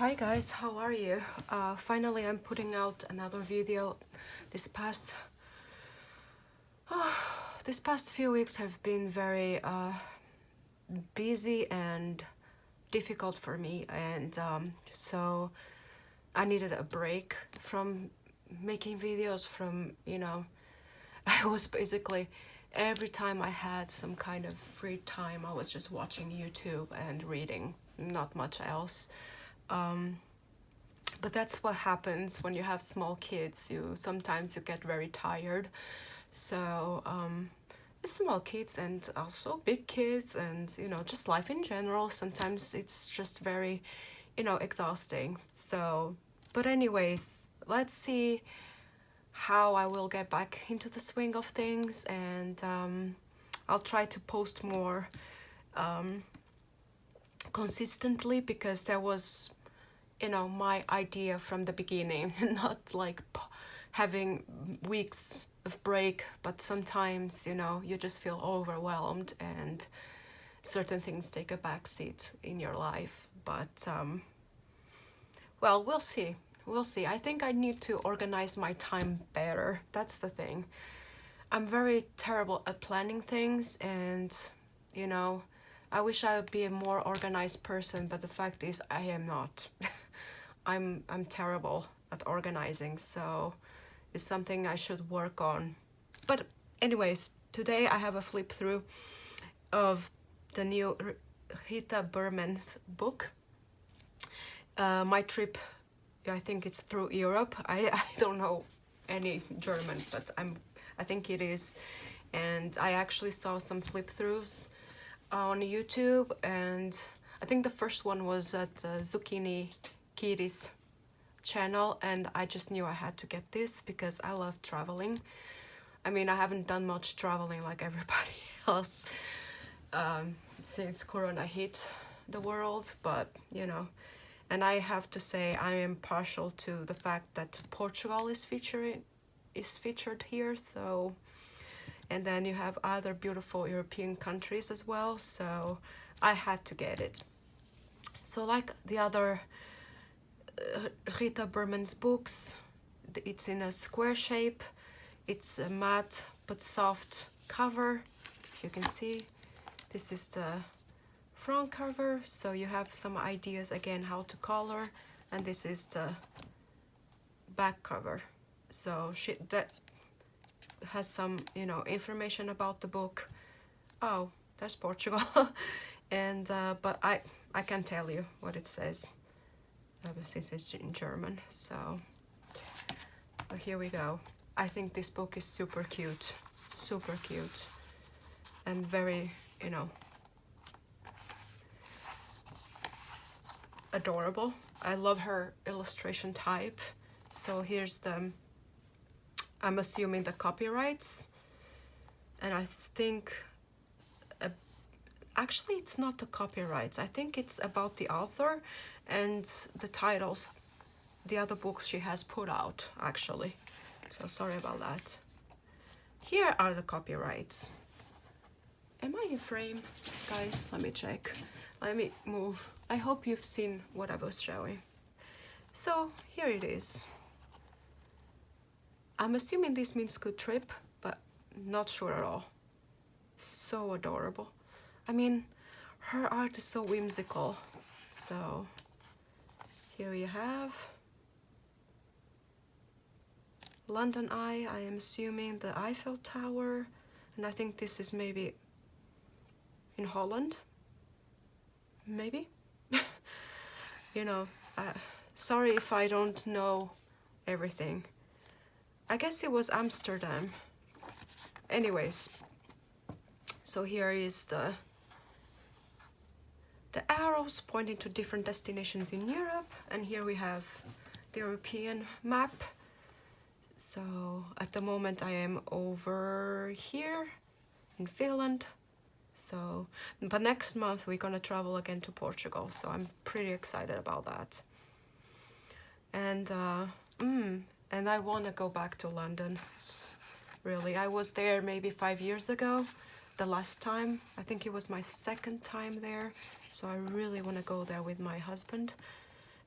Hi guys, how are you? Finally I'm putting out another video. This past few weeks have been very busy and difficult for me, and so I needed a break from making videos from, I was basically, every time I had some kind of free time, I was just watching YouTube and reading, not much else. But that's what happens when you have small kids. Sometimes you get very tired. So small kids and also big kids, and just life in general, sometimes it's just very exhausting. So but anyways, let's see how I will get back into the swing of things, and I'll try to post more consistently, because that was my idea from the beginning. Not like having weeks of break, but sometimes you just feel overwhelmed and certain things take a backseat in your life. But well, we'll see. I think I need to organize my time better. That's the thing. I'm very terrible at planning things, and I wish I would be a more organized person, but the fact is I am not. I'm terrible at organizing, so it's something I should work on. But anyways, today I have a flip through of the new Rita Berman's book. My trip, I think it's through Europe. I don't know any German, but I think it is. And I actually saw some flip throughs on YouTube, and I think the first one was at Zucchini Kitty's channel, and I just knew I had to get this because I love traveling. I mean, I haven't done much traveling like everybody else since Corona hit the world, but and I have to say I am partial to the fact that Portugal is featured here. So, and then you have other beautiful European countries as well, so I had to get it. So like the other Rita Berman's books, it's in a square shape. It's a matte but soft cover. If you can see, this is the front cover, so you have some ideas again how to color, and this is the back cover. So that has some information about the book. Oh, there's Portugal. And but I can tell you what it says since it's in German. So here we go. I think this book is super cute, and very adorable. I love her illustration type. So here's the, I'm assuming the copyrights, and I think actually it's not the copyrights. I think it's about the author and the titles, the other books she has put out actually. So sorry about that. Here are the copyrights. Am I in frame, guys? Let me check. Let me move. I hope you've seen what I was showing. So here it is. I'm assuming this means good trip, but not sure at all. So adorable. I mean, her art is so whimsical. So here you have London Eye. I am assuming the Eiffel Tower, and I think this is maybe in Holland. Maybe. Sorry if I don't know everything. I guess it was Amsterdam. Anyways, so here is the arrows pointing to different destinations in Europe, and here we have the European map. So at the moment I am over here in Finland. So, but next month we're gonna travel again to Portugal, so I'm pretty excited about that. And and I wanna go back to London. Really, I was there maybe 5 years ago, the last time. I think it was my second time there, so I really wanna go there with my husband.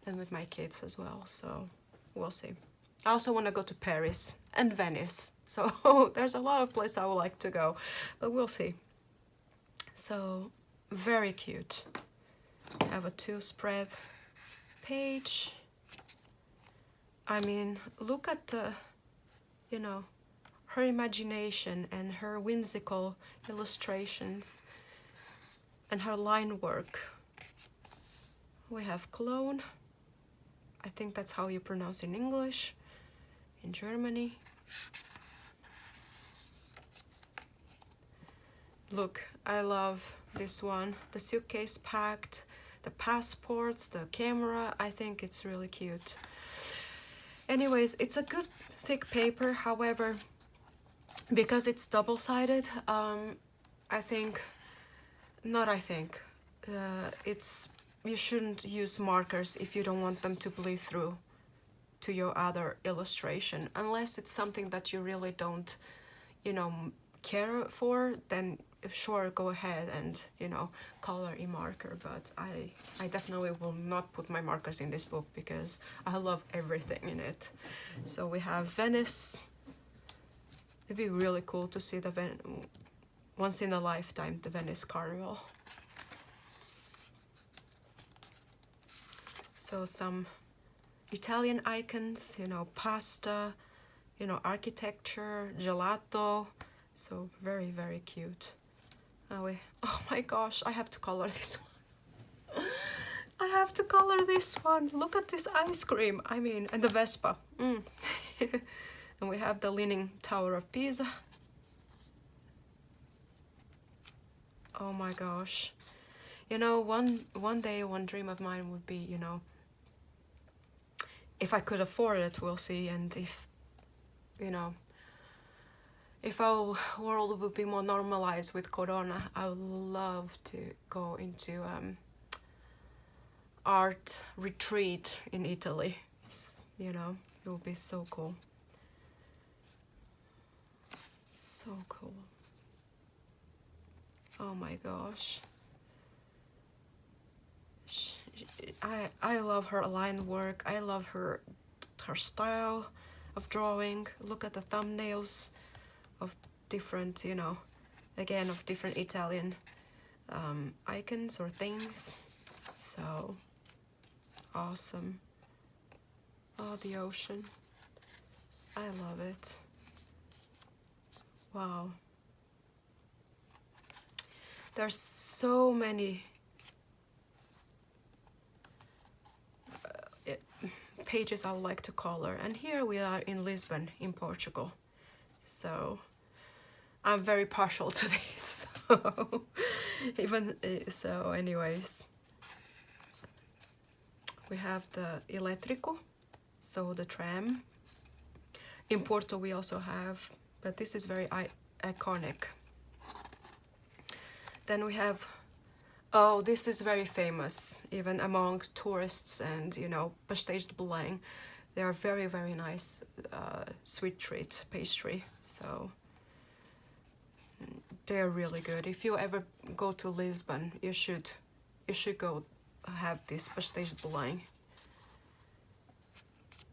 and with my kids as well, so we'll see. I also want to go to Paris and Venice, so there's a lot of places I would like to go, but we'll see. So very cute. I have a 2-spread page. I mean, look at the, you know, her imagination and her whimsical illustrations and her line work. We have Cologne. I think that's how you pronounce in English, in Germany. Look, I love this one. The suitcase packed, the passports, the camera. I think it's really cute. Anyways, it's a good thick paper. However, because it's double-sided, it's you shouldn't use markers if you don't want them to bleed through to your other illustration, unless it's something that you really don't, you know, care for. Then sure, go ahead and, you know, color in marker. But I definitely will not put my markers in this book because I love everything in it. So we have Venice. It'd be really cool to see the once in a lifetime, the Venice Carnival. So some Italian icons, you know, pasta, you know, architecture, gelato. So very, very cute. Oh my gosh, I have to color this one. I have to color this one. Look at this ice cream. I mean, and the Vespa. And we have the Leaning Tower of Pisa. Oh my gosh. You know, one day, one dream of mine would be, you know, if I could afford it, we'll see, and if, you know, if our world would be more normalized with Corona, I would love to go into art retreat in Italy. You know, it would be so cool. So cool. Oh my gosh. I love her line work. I love her style of drawing. Look at the thumbnails of different, you know, again, of different Italian icons or things. So awesome. Oh, the ocean. I love it. Wow. There's so many pages I would like to color, and here we are in Lisbon in Portugal, so I'm very partial to this. So even so, anyways, we have the elétrico, so the tram. In Porto we also have, but this is very iconic. Then we have, oh, this is very famous, even among tourists and, you know, pastéis de Belém. They are very, very nice sweet treat pastry, so they're really good. If you ever go to Lisbon, you should go have this pastéis de Belém.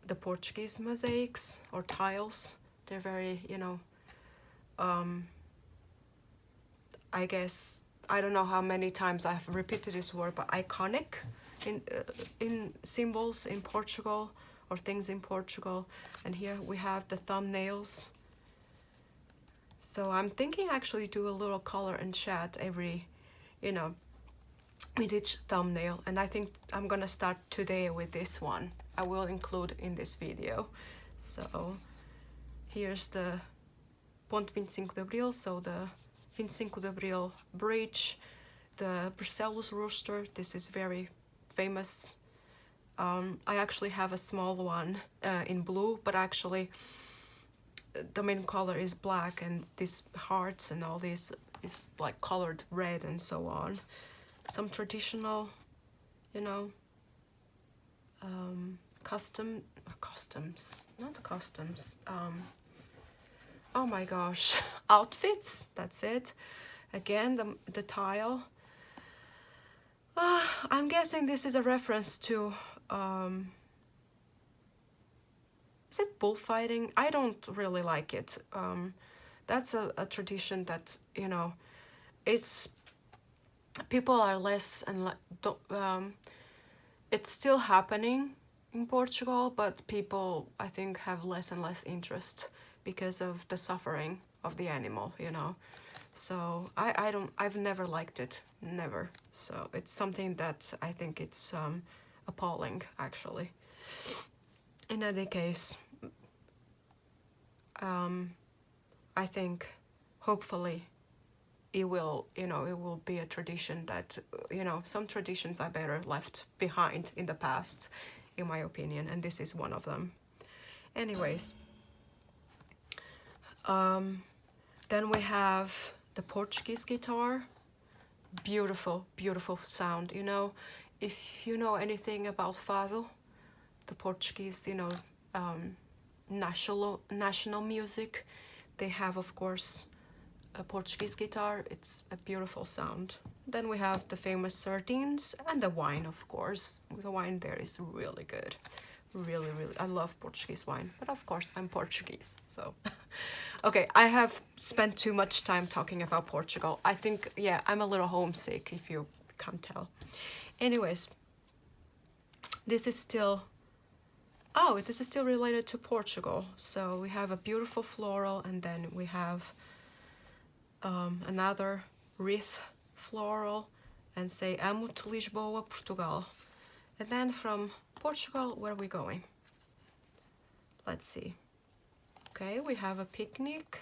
The Portuguese mosaics or tiles, they're very, you know, I guess, I don't know how many times I've repeated this word, but iconic in symbols in Portugal or things in Portugal. And here we have the thumbnails. So I'm thinking actually do a little color and chat every, you know, with each thumbnail. And I think I'm gonna start today with this one. I will include in this video. So here's the Ponte 25 de Abril, so the 25 de Abril bridge, the Brussels rooster. This is very famous. I actually have a small one in blue, but actually the main color is black, and these hearts and all this is like colored red and so on. Some traditional, you know, oh my gosh, outfits, that's it. Again, the tile. I'm guessing this is a reference to is it bullfighting? I don't really like it. That's a tradition that, you know, it's, people are less and it's still happening in Portugal, but people, I think, have less and less interest because of the suffering of the animal, you know. So I've never liked it, never. So it's something that I think it's appalling, actually. In any case, I think hopefully it will, you know, it will be a tradition that, you know, some traditions are better left behind in the past, in my opinion, and this is one of them. Anyways, then we have the Portuguese guitar. Beautiful, beautiful sound, you know. If you know anything about fado, the Portuguese, you know, national music, they have, of course, a Portuguese guitar. It's a beautiful sound. Then we have the famous sardines and the wine, of course. The wine there is really good. Really, really. I love Portuguese wine, but of course I'm Portuguese, so. Okay, I have spent too much time talking about Portugal. I think, yeah, I'm a little homesick, if you can't tell. Anyways, this is still, oh, this is still related to Portugal. So we have a beautiful floral, and then we have another wreath floral, and say Amo-te Lisboa, Portugal. And then from Portugal, where are we going? Let's see. Okay, we have a picnic.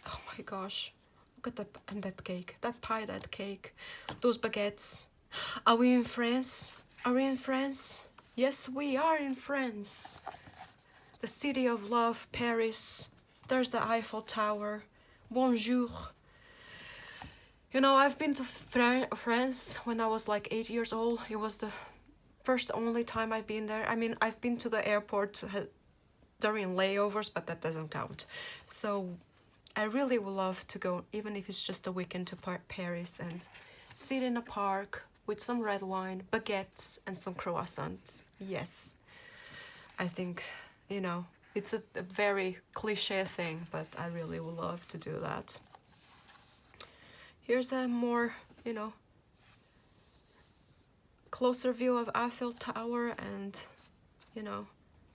Oh my gosh, look at that, and that cake, that pie, that cake, those baguettes. Are we in France? Are we in France? Yes, we are in France. The city of love, Paris. There's the Eiffel Tower. Bonjour. You know, I've been to France when I was like 8 years old. It was the first only time I've been there. I mean, I've been to the airport during layovers, but that doesn't count. So I really would love to go, even if it's just a weekend, to Paris and sit in a park with some red wine, baguettes, and some croissants. Yes, I think, you know, it's a very cliche thing, but I really would love to do that. Here's a more, you know, closer view of Eiffel Tower and, you know,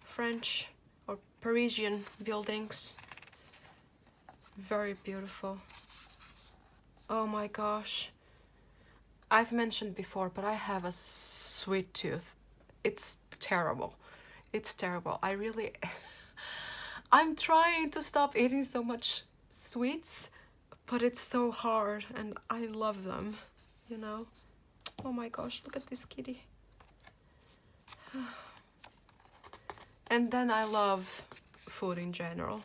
French or Parisian buildings. Very beautiful. Oh my gosh. I've mentioned before, but I have a sweet tooth. It's terrible. It's terrible. I really... I'm trying to stop eating so much sweets, but it's so hard, and I love them, you know? Oh my gosh, look at this kitty. And then I love food in general.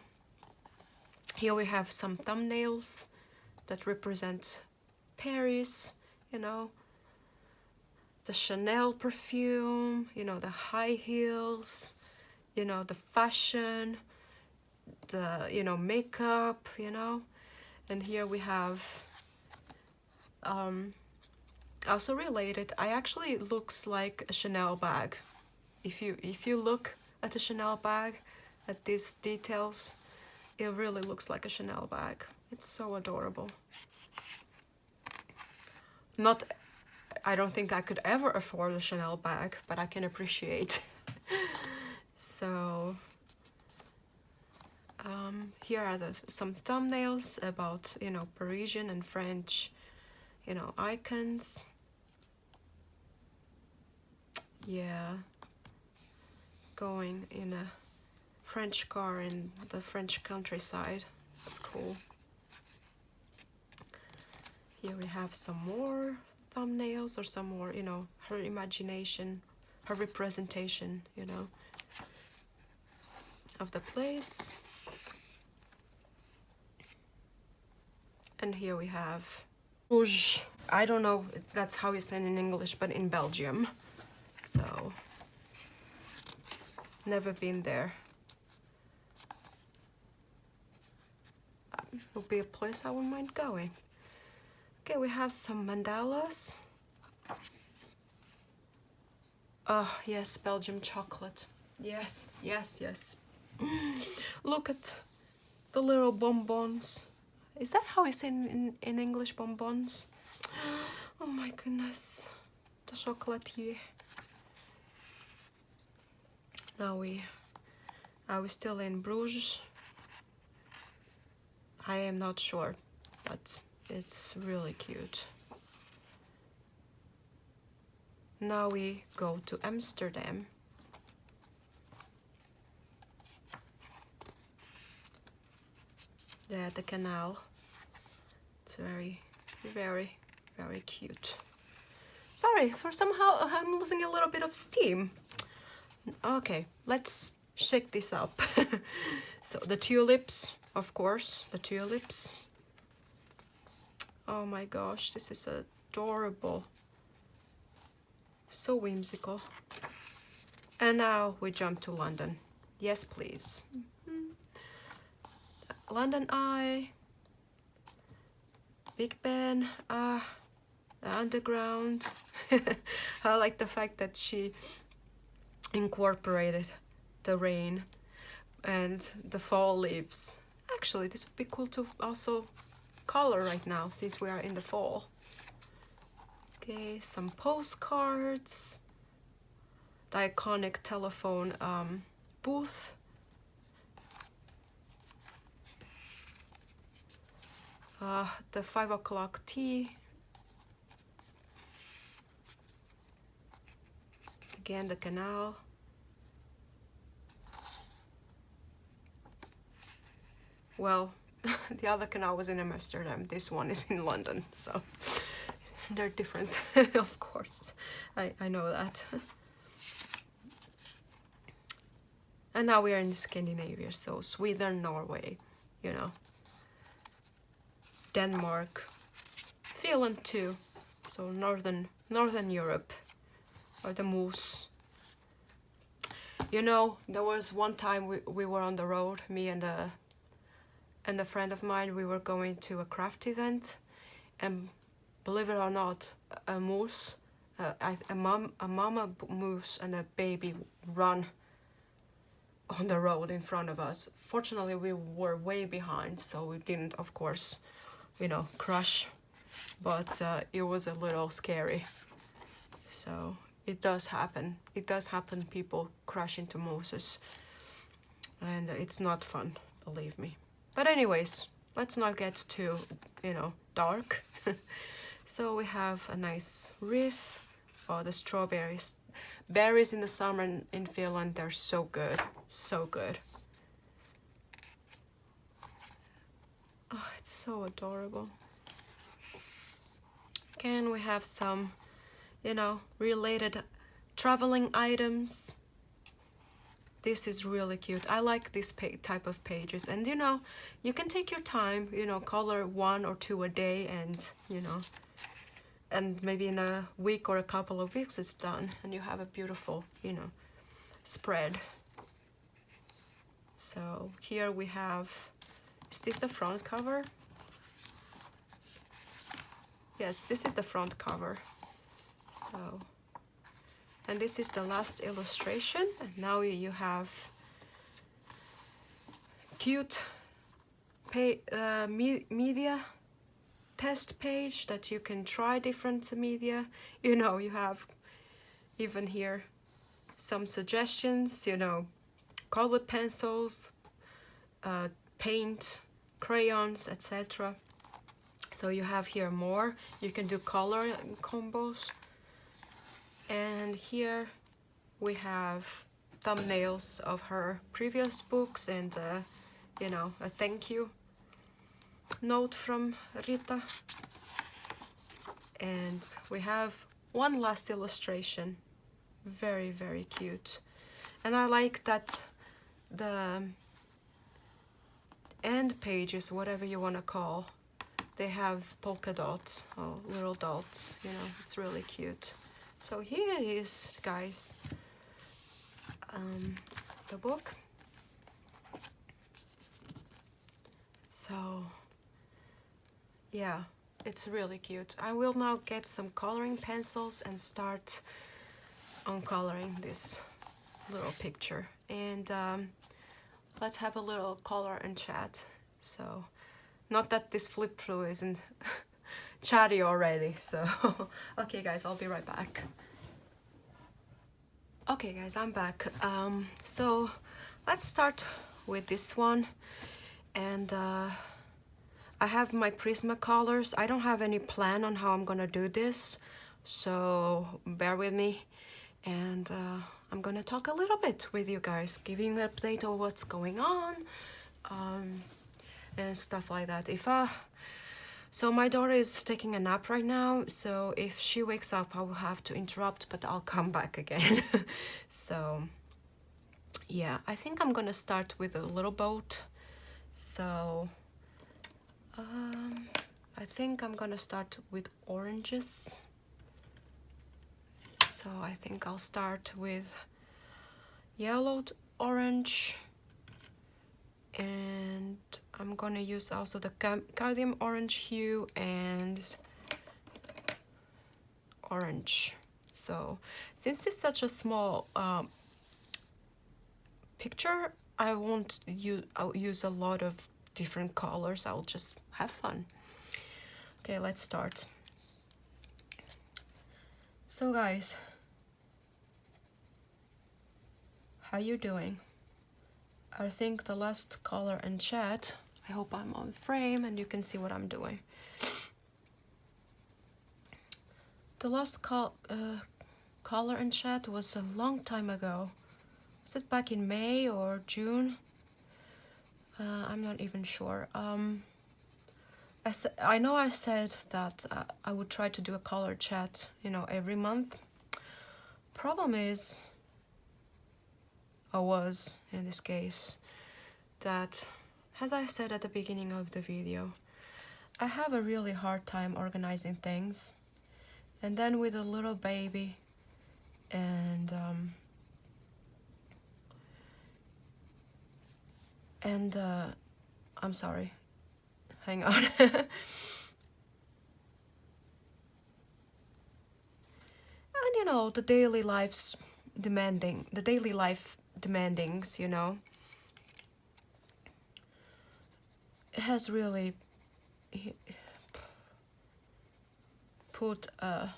Here we have some thumbnails that represent Paris, you know, the Chanel perfume, you know, the high heels, you know, the fashion, the, you know, makeup, you know. And here we have, also related, I actually, it looks like a Chanel bag. If you look at a Chanel bag, at these details, it really looks like a Chanel bag. It's so adorable. Not, I don't think I could ever afford a Chanel bag, but I can appreciate. So, here are some thumbnails about, you know, Parisian and French, you know, icons. Yeah, going in a French car in the French countryside. That's cool. Here we have some more thumbnails, or some more, you know, her imagination, her representation, you know, of the place. And here we have Rouge. I don't know if that's how you say it in English, but in Belgium. So, never been there. Would be a place I wouldn't mind going. Okay, we have some mandalas. Oh, yes, Belgium chocolate. Yes, yes, yes. Look at the little bonbons. Is that how it's in English, bonbons? Oh my goodness. The chocolatier. Now are we still in Bruges? I am not sure, but it's really cute. Now we go to Amsterdam. There, the canal. It's very, very, very cute. Sorry, for somehow I'm losing a little bit of steam. Okay, let's shake this up. So the tulips, of course, the tulips. Oh my gosh, this is adorable. So whimsical. And now we jump to London. Yes, please. London Eye, Big Ben, the Underground. I like the fact that she incorporated the rain and the fall leaves. Actually, this would be cool to also color right now since we are in the fall. Okay, some postcards, the iconic telephone booth. The 5 o'clock tea. Again, the canal. Well, the other canal was in Amsterdam. This one is in London, so they're different, of course. I know that. And now we are in Scandinavia, so Sweden, Norway, you know. Denmark, Finland too, so northern Europe, or the moose. You know, there was one time we were on the road, me and a friend of mine. We were going to a craft event, and believe it or not, a moose, a mama moose and a baby run on the road in front of us. Fortunately, we were way behind, so we didn't, of course, you know, crush, but it was a little scary. So it does happen. It does happen. People crash into mooses, and it's not fun, believe me. But anyways, let's not get too, you know, dark. So we have a nice wreath. Oh, the strawberries. Berries in the summer in Finland, they're so good. So good. Oh, it's so adorable. Again, we have some, you know, related traveling items. This is really cute. I like this type of pages. And, you know, you can take your time, you know, color 1 or 2 a day and, you know, and maybe in a week or a couple of weeks it's done. And you have a beautiful, you know, spread. So here we have, is this the front cover? Yes, this is the front cover. So, and this is the last illustration. And now you have cute media test page that you can try different media. You know, you have even here some suggestions, you know, colored pencils, paint, crayons, etc. So you have here more. You can do color combos. And here we have thumbnails of her previous books and, you know, a thank you note from Rita. And we have one last illustration. Very, very cute. And I like that the end pages, whatever you want to call, they have polka dots or little dots, you know, it's really cute. So here it is, guys, the book. So yeah, it's really cute. I will now get some coloring pencils and start on coloring this little picture, and let's have a little color and chat. So, not that this flip through isn't chatty already, so okay guys, I'll be right back. Okay guys, I'm back. So let's start with this one, and I have my Prismacolors. I don't have any plan on how I'm gonna do this, so bear with me, and I'm gonna talk a little bit with you guys, giving you an update of what's going on, and stuff like that. So my daughter is taking a nap right now, so if she wakes up I will have to interrupt, but I'll come back again. So yeah, I think I'm gonna start with a little boat. So I think I'm gonna start with oranges. So I think I'll start with yellowed orange, and I'm gonna use also the cadmium orange hue and orange. So since it's such a small picture, I'll use a lot of different colors. I'll just have fun. Okay, let's start. So guys, how you doing? I think the last color and chat, I hope I'm on frame and you can see what I'm doing. The last color and chat was a long time ago. Was it back in May or June? I'm not even sure. I know I said that I would try to do a color chat, you know, every month. Problem is, was in this case, that, as I said at the beginning of the video, I have a really hard time organizing things, and then with a little baby and I'm sorry, hang on. And you know, the daily life demandings, you know, it has really put an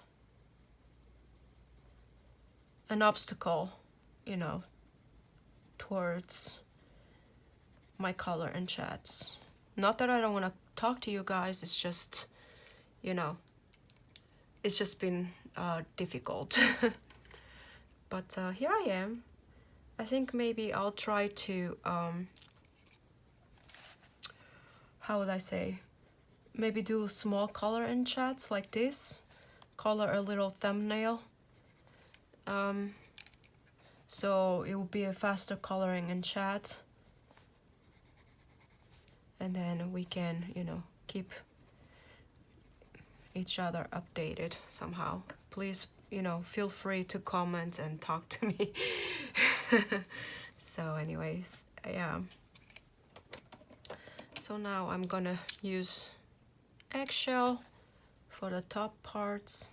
obstacle, you know, towards my color and chats. Not that I don't want to talk to you guys, it's just, you know, it's just been difficult. But here I am. I think maybe I'll try to how would I say, maybe do small color and chats like this, color a little thumbnail, so it will be a faster coloring and chat, and then we can, you know, keep each other updated somehow. Please, you know, feel free to comment and talk to me. So anyways, yeah. So now I'm gonna use eggshell for the top parts.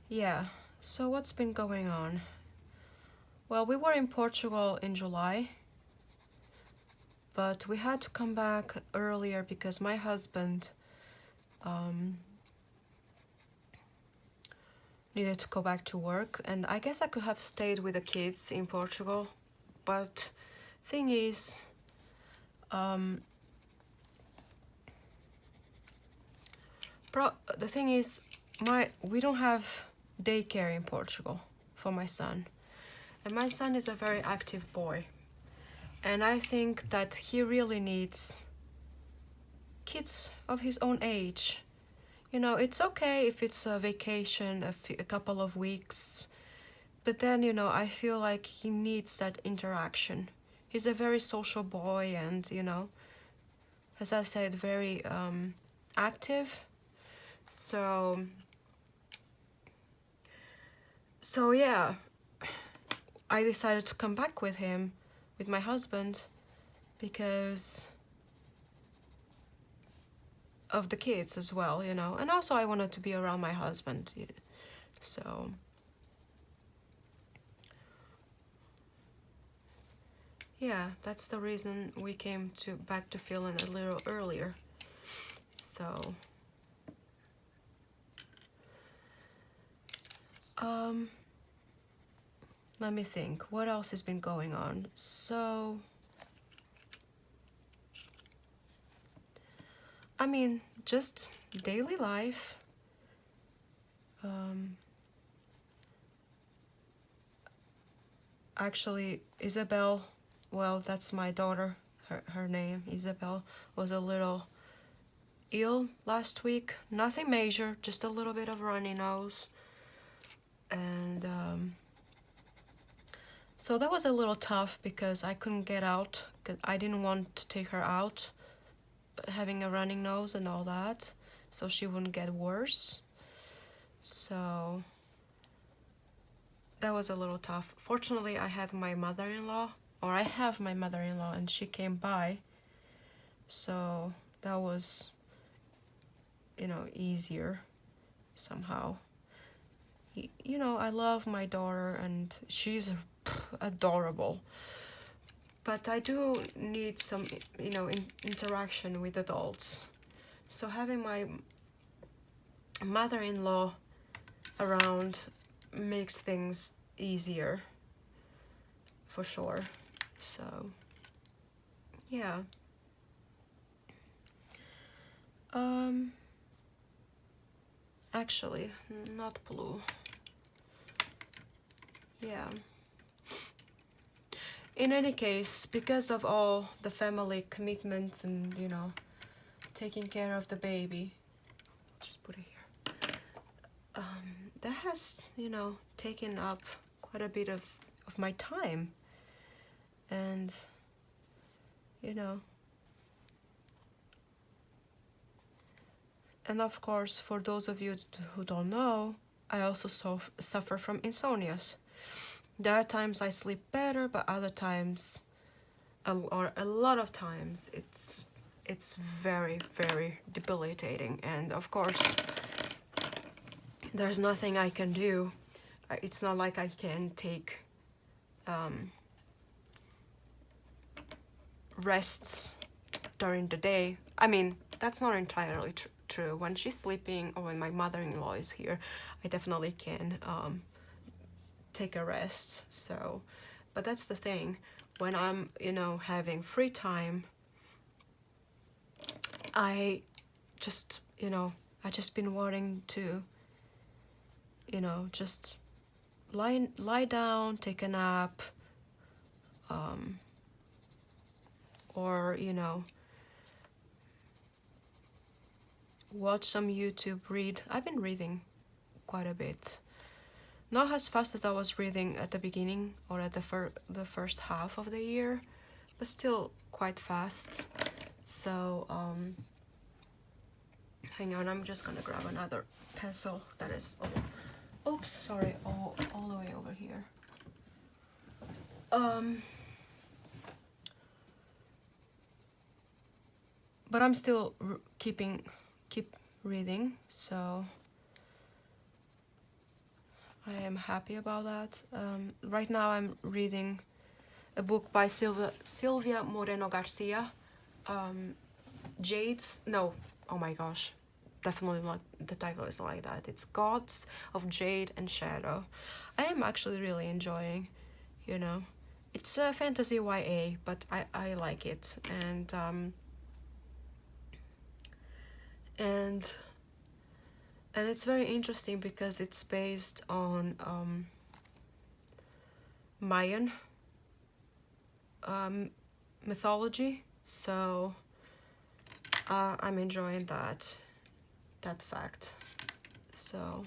Yeah, so what's been going on? Well, we were in Portugal in July, but we had to come back earlier because my husband needed to go back to work, and I guess I could have stayed with the kids in Portugal, but thing is, the thing is, we don't have daycare in Portugal for my son, and my son is a very active boy, and I think that he really needs kids of his own age. You know, it's okay if it's a vacation, a couple of weeks, but then, you know, I feel like he needs that interaction. He's a very social boy and, you know, as I said, very active. So yeah, I decided to come back with him, with my husband, because of the kids as well, you know. And also I wanted to be around my husband, so yeah, that's the reason we came to back to Finland a little earlier. So let me think, what else has been going on? So I mean, just daily life. Actually, Isabel, well, that's my daughter, her name, Isabel, was a little ill last week. Nothing major, just a little bit of runny nose. And so that was a little tough because I couldn't get out, because I didn't want to take her out having a running nose and all that, so she wouldn't get worse. So that was a little tough. Fortunately, I had my mother-in-law, or I have my mother-in-law, and she came by, so that was, you know, easier somehow. You know, I love my daughter and she's adorable, but I do need some, you know, interaction with adults. So having my mother-in-law around makes things easier, for sure. So yeah. Actually, not blue. Yeah. In any case, because of all the family commitments and, you know, taking care of the baby, just put it here, that has, you know, taken up quite a bit of my time. And, you know, and of course, for those of you who don't know, I also suffer from insomnias. There are times I sleep better, but other times, or a lot of times, it's very, very debilitating. And of course, there's nothing I can do. It's not like I can take rests during the day. I mean, that's not entirely true. When she's sleeping or when my mother-in-law is here, I definitely can take a rest. So, but that's the thing. When I'm, you know, having free time, I just, you know, I just been wanting to, you know, just lie down, take a nap, or, you know, watch some YouTube, read. I've been reading quite a bit. Not as fast as I was reading at the beginning or at the first half of the year, but still quite fast. So, hang on, I'm just gonna grab another pencil that is, oops, sorry, all the way over here. But I'm still keep reading, so I am happy about that. Right now I'm reading a book by Silvia Moreno Garcia, Jade's, no, oh my gosh, definitely not, the title is like that. It's Gods of Jade and Shadow. I am actually really enjoying, you know, it's a fantasy YA, but I like it. And it's very interesting because it's based on Mayan mythology, so I'm enjoying that fact. So,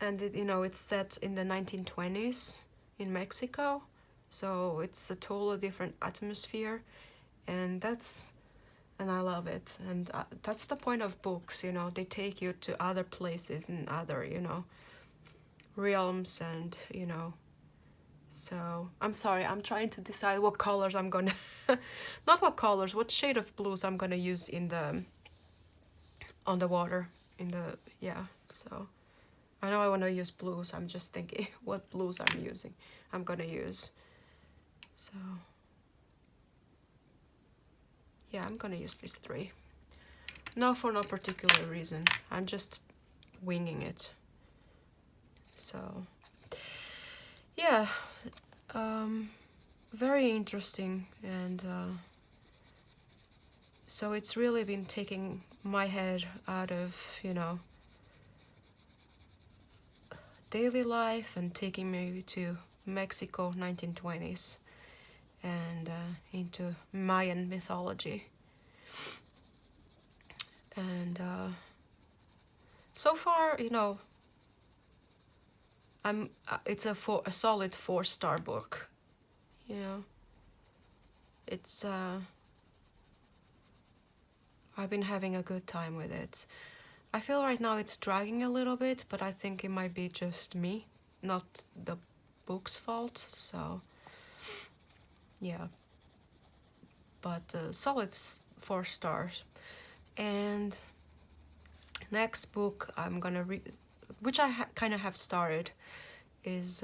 and it, you know, it's set in the 1920s in Mexico, so it's a totally different atmosphere, and I love it. And that's the point of books, you know, they take you to other places and other, you know, realms, and, you know, so I'm sorry, I'm trying to decide what colors I'm gonna not what colors, what shade of blues I'm gonna use in the on the water in the, yeah, so I know I want to use blues. I'm just thinking what blues I'm gonna use. So yeah, I'm gonna use these three. No, for no particular reason. I'm just winging it. So yeah, very interesting, and so it's really been taking my head out of, you know, daily life and taking me to Mexico 1920s and into Mayan mythology. And so far, you know, it's a solid 4-star book. You know, it's I've been having a good time with it. I feel right now it's dragging a little bit, but I think it might be just me, not the book's fault. So yeah, but solid 4 stars. And next book I'm gonna read, which I kind of have started, is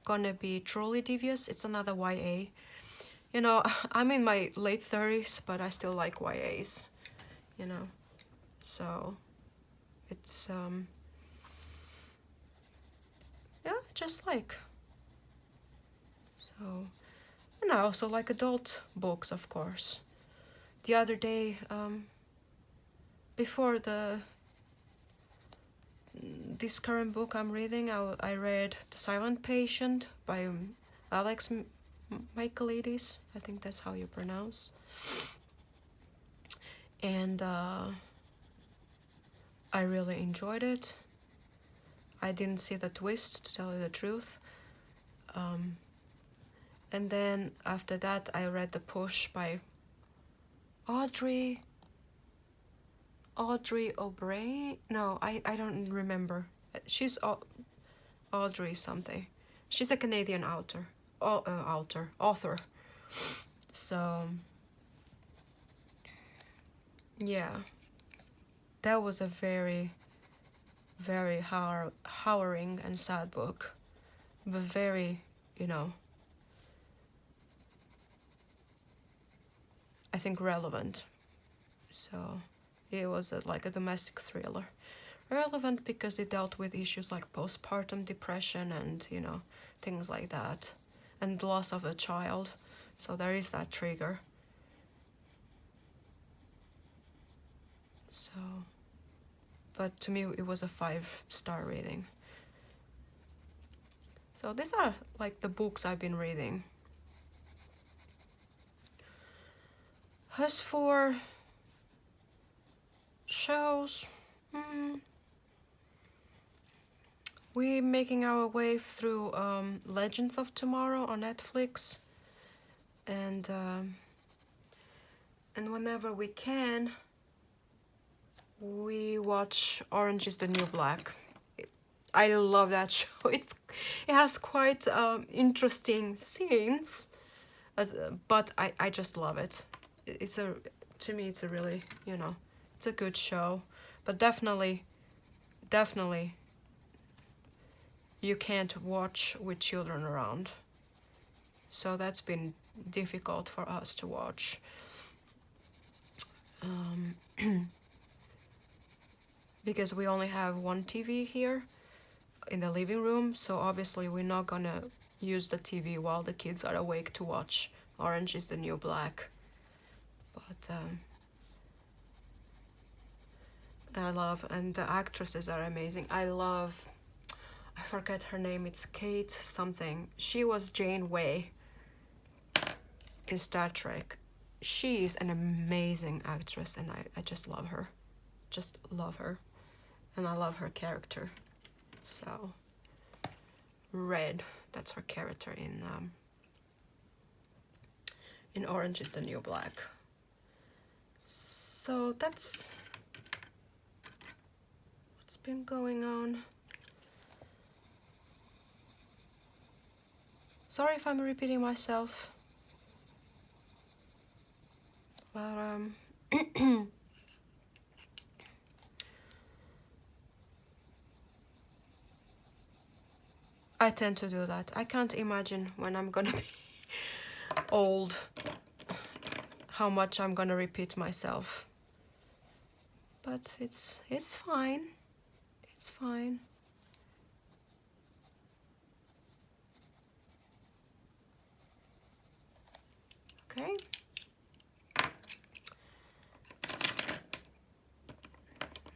gonna be Truly Devious. It's another YA. You know, I'm in my late 30s, but I still like YAs, you know. So it's yeah, just like. So, and I also like adult books, of course. The other day, before this current book I'm reading, I read The Silent Patient by Alex Michaelides. I think that's how you pronounce. And I really enjoyed it. I didn't see the twist, to tell you the truth. And then after that, I read The Push by Audrey O'Brien. No, I don't remember. She's Audrey something. She's a Canadian author. So yeah, that was a very, very harrowing and sad book, but very, you know, I think relevant. So it was like a domestic thriller. Relevant because it dealt with issues like postpartum depression and, you know, things like that, and loss of a child. So there is that trigger. So, but to me it was a 5-star rating. So these are like the books I've been reading. As for shows, we're making our way through Legends of Tomorrow on Netflix, and whenever we can, we watch Orange is the New Black. I love that show. It has quite interesting scenes, but I just love it. To me it's a really, you know, it's a good show, but definitely you can't watch with children around. So that's been difficult for us to watch. Because we only have one TV here in the living room, so obviously we're not gonna use the TV while the kids are awake to watch Orange is the New Black. But I love, and the actresses are amazing. I forget her name, it's Kate something. She was Janeway in Star Trek. She is an amazing actress, and I just love her. Just love her. And I love her character. So, Red, that's her character in Orange is the New Black. So that's what's been going on. Sorry if I'm repeating myself, but I tend to do that. I can't imagine when I'm gonna be old how much I'm gonna repeat myself. But it's fine. It's fine. Okay.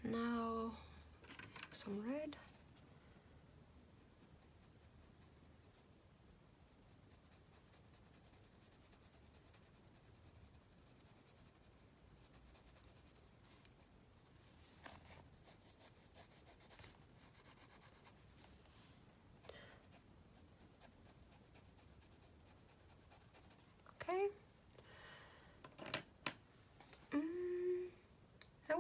Now some red. Okay.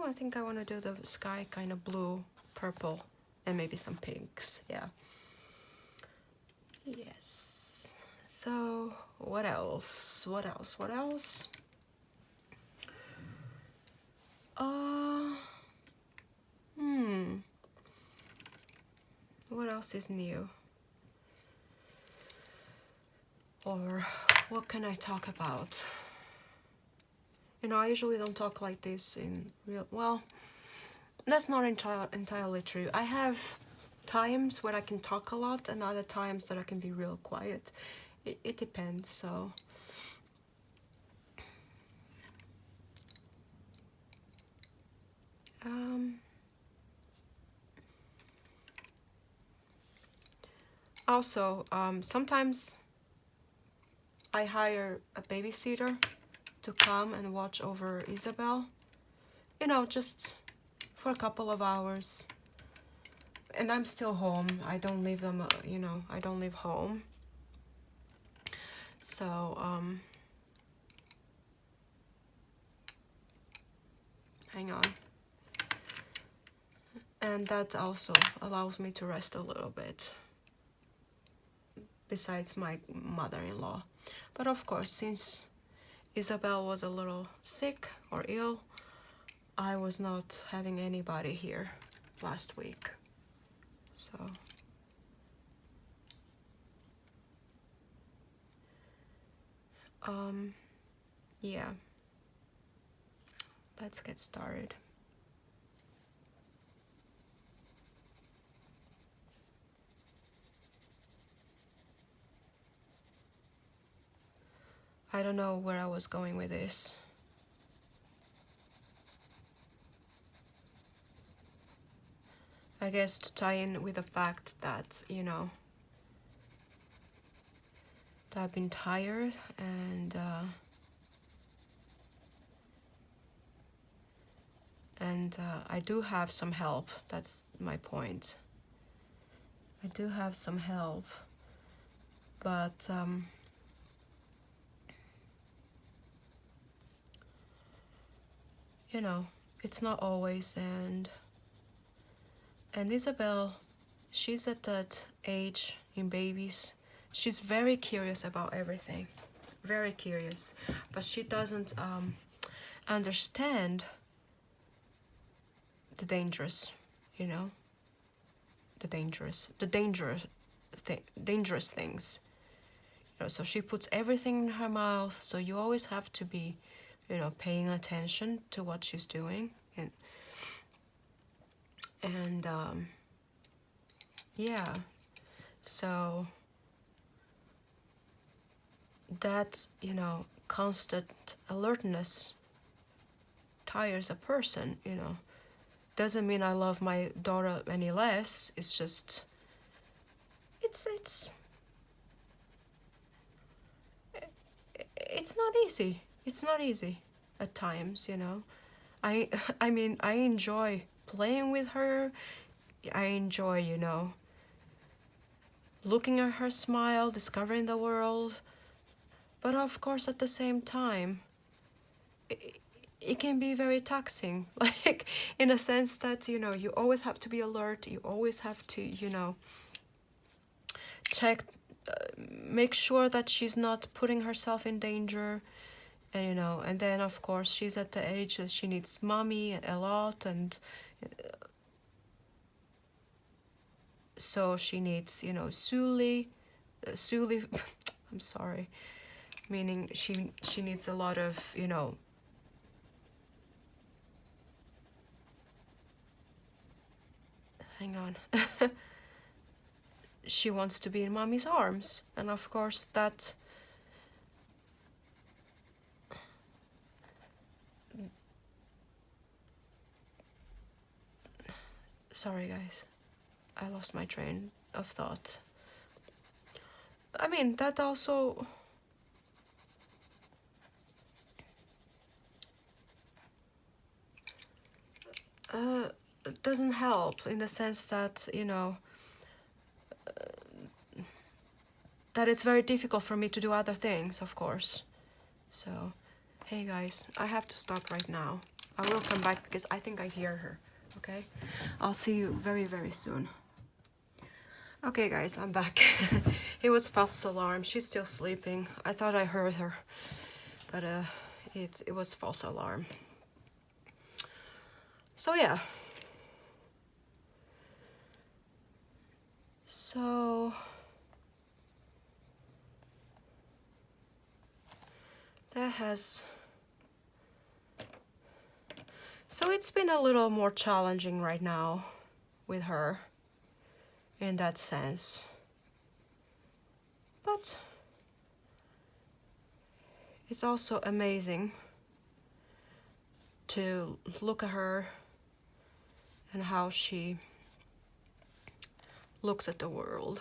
I think I want to do the sky kind of blue, purple, and maybe some pinks. Yeah. Yes. So what else? What else? What else? What else is new? Or what can I talk about? You know, I usually don't talk like this in real... Well, that's not entirely true. I have times where I can talk a lot and other times that I can be real quiet. It depends, so... Also, sometimes I hire a babysitter to come and watch over Isabel. You know, just for a couple of hours. And I'm still home. I don't leave them, you know, I don't leave home. So, hang on. And that also allows me to rest a little bit. Besides my mother-in-law. But of course, since Isabel was a little sick or ill, I was not having anybody here last week. So yeah, let's get started. I don't know where I was going with this. I guess to tie in with the fact that, you know, that I've been tired and I do have some help. That's my point. I do have some help, but you know, it's not always. And Isabel, she's at that age in babies. She's very curious about everything, very curious, but she doesn't understand the dangerous, you know, dangerous things. You know, so she puts everything in her mouth. So you always have to be, you know, paying attention to what she's doing, and yeah, so that, you know, constant alertness tires a person, you know. Doesn't mean I love my daughter any less. It's just, it's not easy. It's not easy at times, you know. I mean, I enjoy playing with her. I enjoy, you know, looking at her smile, discovering the world. But of course, at the same time, it can be very taxing, like in a sense that, you know, you always have to be alert. You always have to, you know, check, make sure that she's not putting herself in danger. And, you know, and then of course she's at the age that she needs mommy a lot, and so she needs, you know, Suli, Suli, I'm sorry, meaning she needs a lot of, you know, hang on, she wants to be in mommy's arms, and of course that sorry guys, I lost my train of thought. I mean, that also doesn't help in the sense that, you know, that it's very difficult for me to do other things, of course. So, hey guys, I have to stop right now. I will come back because I think I hear her, okay? I'll see you very, very soon. Okay guys, I'm back. It was false alarm. She's still sleeping. I thought I heard her, but it was false alarm. So yeah. So that has, so it's been a little more challenging right now with her in that sense, but it's also amazing to look at her and how she looks at the world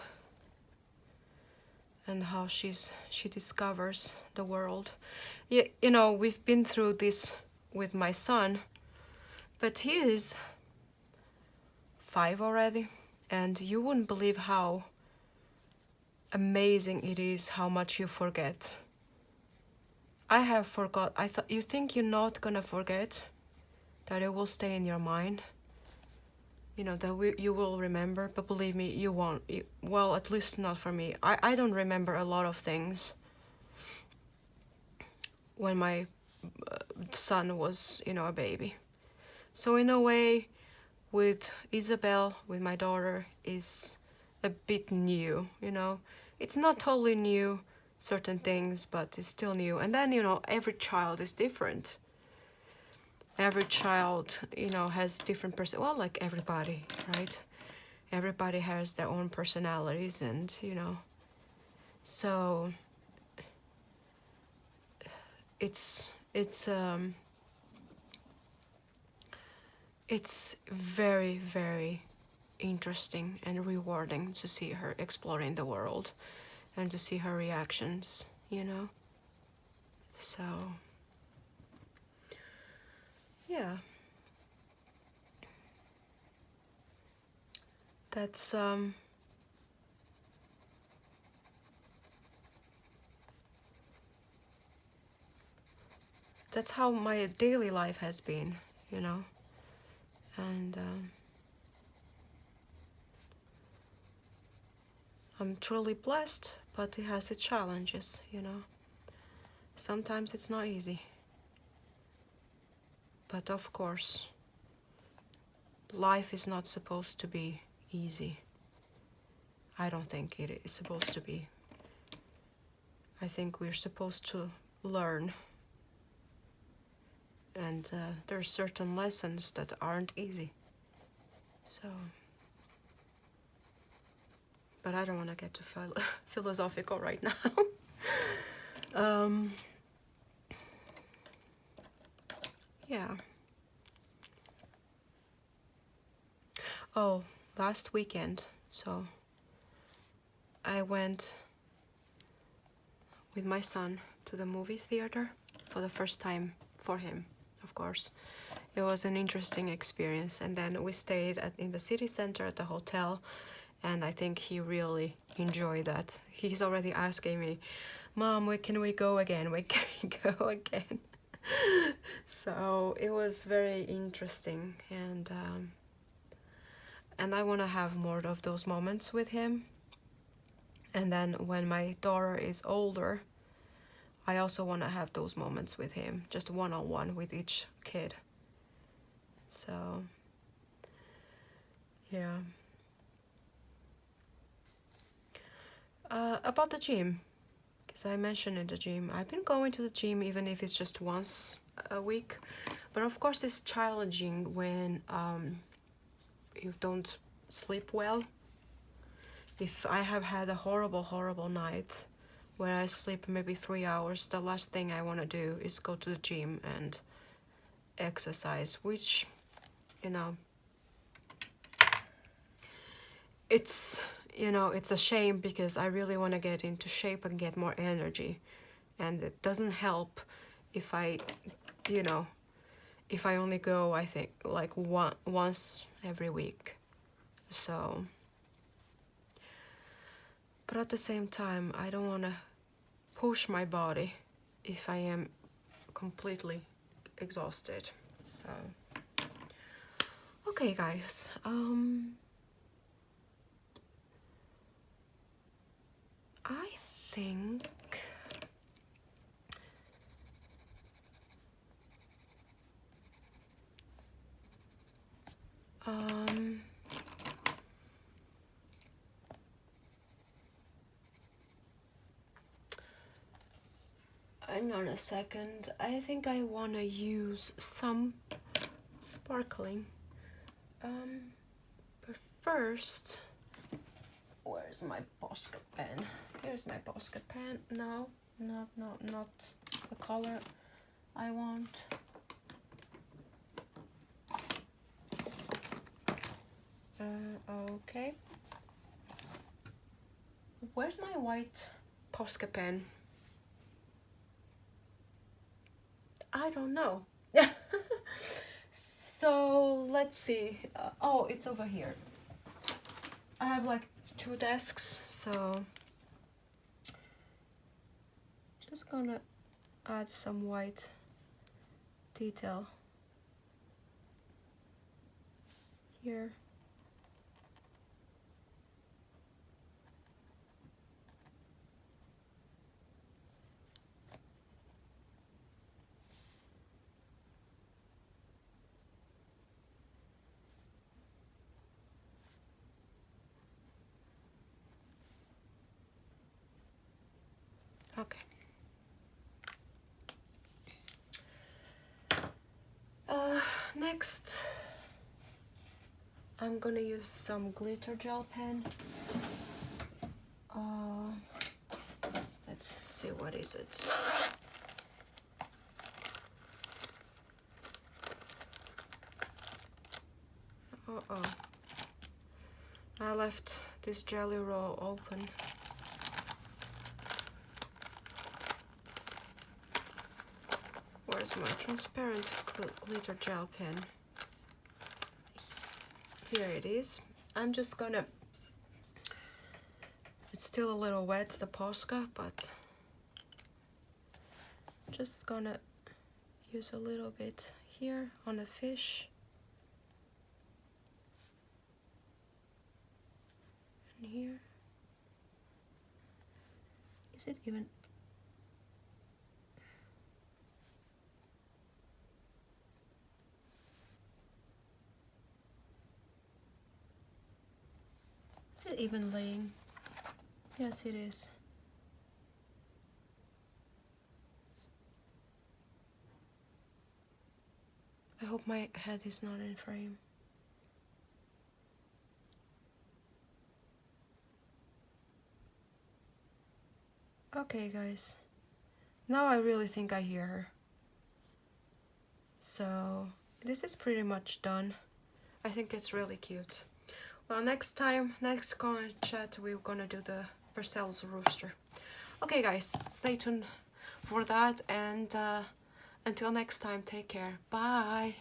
and how she discovers the world. You know, we've been through this with my son, but he is 5 already, and you wouldn't believe how amazing it is how much you forget. I have forgot. I thought, you think you're not gonna forget, that it will stay in your mind, you know, that you will remember, but believe me, you won't. Well, at least not for me. I don't remember a lot of things when my son was, you know, a baby. So in a way, with Isabel, with my daughter, is a bit new, you know. It's not totally new, certain things, but it's still new. And then, you know, every child is different. Every child, you know, has different well, like everybody, right? Everybody has their own personalities, and, you know, so it's very, very interesting and rewarding to see her exploring the world and to see her reactions, you know. So yeah, that's how my daily life has been, you know. And I'm truly blessed, but it has its challenges, you know. Sometimes it's not easy. But of course, life is not supposed to be easy. I don't think it is supposed to be. I think we're supposed to learn. And there are certain lessons that aren't easy. So, but I don't want to get too philosophical right now. Yeah. Oh, last weekend, so I went with my son to the movie theater for the first time for him, of course. It was an interesting experience, and then we stayed in the city center at the hotel, and I think he really enjoyed that. He's already asking me, Mom, when can we go again? When can we go again? So it was very interesting, and I want to have more of those moments with him. And then when my daughter is older, I also want to have those moments with him, just one-on-one with each kid. So, yeah. about the gym, because I mentioned in the gym, I've been going to the gym even if it's just once a week, but of course it's challenging when you don't sleep well. If I have had a horrible night where I sleep maybe 3 hours, the last thing I want to do is go to the gym and exercise, which, you know, it's a shame because I really want to get into shape and get more energy, and it doesn't help if I only go, I think, like once every week. So, but at the same time, I don't want to push my body if I am completely exhausted. So, okay guys, I think hang on a second. I think I want to use some sparkling. But first, where's my Posca pen? Here's my Posca pen. No, not the color I want. Okay. Where's my white Posca pen? I don't know. So let's see. Oh, it's over here. I have like 2 desks, so just gonna add some white detail here. Okay. Next, I'm gonna use some glitter gel pen. Let's see, what is it? Uh-oh. I left this jelly roll open. Where's my transparent glitter gel pen? Here it is. I'm just gonna... It's still a little wet, the Posca, but just gonna use a little bit here on the fish. And here. Is it even... Is it even laying? Yes, it is. I hope my head is not in frame. Okay, guys. Now I really think I hear her. So, this is pretty much done. I think it's really cute. Well, next comment chat, we're gonna do the Brussels rooster. Okay guys, stay tuned for that, and until next time, take care. Bye!